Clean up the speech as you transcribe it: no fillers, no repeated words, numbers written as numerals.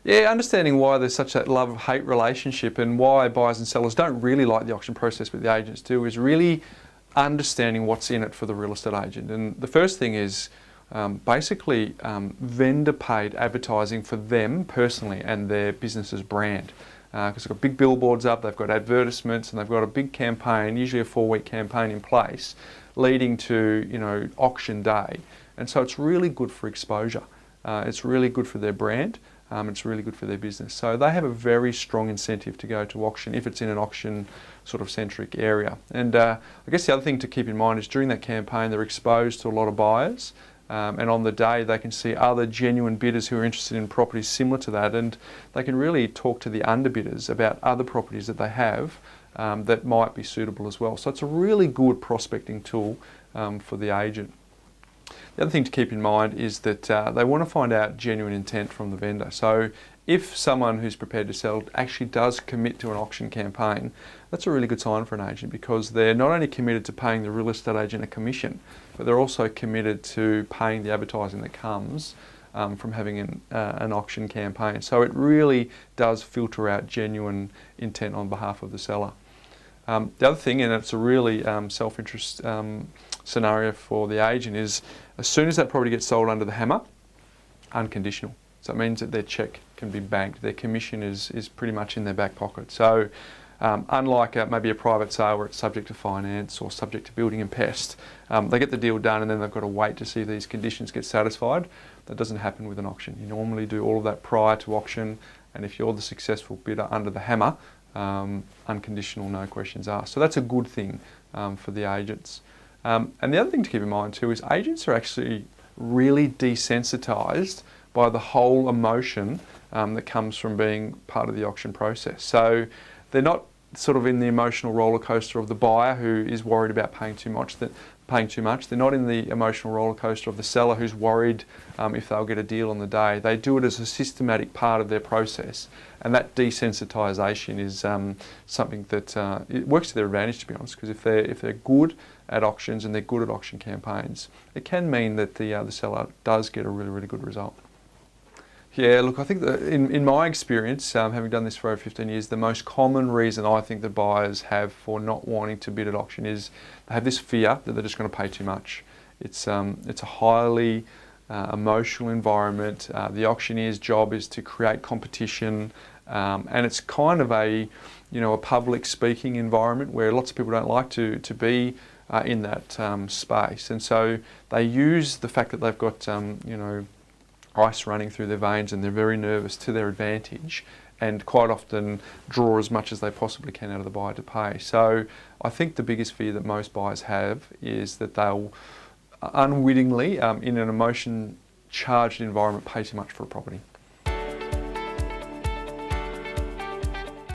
Yeah, understanding why there's such that love-hate relationship and why buyers and sellers don't really like the auction process, but the agents do, is really understanding what's in it for the real estate agent. And the first thing is basically vendor-paid advertising for them personally and their business's brand. Because they've got big billboards up, they've got advertisements, and they've got a big campaign, usually a 4-week campaign in place, leading to, you know, auction day. And so it's really good for exposure. It's really good for their brand. It's really good for their business. So they have a very strong incentive to go to auction if it's in an auction sort of centric area. And I guess the other thing to keep in mind is during that campaign they're exposed to a lot of buyers, and on the day they can see other genuine bidders who are interested in properties similar to that, and they can really talk to the underbidders about other properties that they have that might be suitable as well. So it's a really good prospecting tool for the agent. The other thing to keep in mind is that they want to find out genuine intent from the vendor. So if someone who's prepared to sell actually does commit to an auction campaign, that's a really good sign for an agent, because they're not only committed to paying the real estate agent a commission, but they're also committed to paying the advertising that comes from having an auction campaign. So it really does filter out genuine intent on behalf of the seller. The other thing, and it's a really self-interest scenario for the agent, is as soon as that property gets sold under the hammer, unconditional. So it means that their cheque can be banked, their commission is pretty much in their back pocket. So unlike maybe a private sale where it's subject to finance or subject to building and pest, they get the deal done and then they've got to wait to see if these conditions get satisfied. That doesn't happen with an auction. You normally do all of that prior to auction, and if you're the successful bidder under the hammer, unconditional, no questions asked. So that's a good thing for the agents. And the other thing to keep in mind too is agents are actually really desensitised by the whole emotion that comes from being part of the auction process. So they're not sort of in the emotional roller coaster of the buyer who is worried about paying too much. They're not in the emotional roller coaster of the seller who's worried if they'll get a deal on the day. They do it as a systematic part of their process, and that desensitisation is something that it works to their advantage, to be honest. Because if they're good at auctions and they're good at auction campaigns, it can mean that the seller does get a really good result. Yeah, look, I think that in my experience, having done this for over 15 years, the most common reason I think that buyers have for not wanting to bid at auction is they have this fear that they're just going to pay too much. It's a highly emotional environment. The auctioneer's job is to create competition, and it's kind of a public speaking environment where lots of people don't like to be in that space, and so they use the fact that they've got ice running through their veins and they're very nervous to their advantage, and quite often draw as much as they possibly can out of the buyer to pay. So I think the biggest fear that most buyers have is that they'll unwittingly, in an emotion charged environment, pay too much for a property.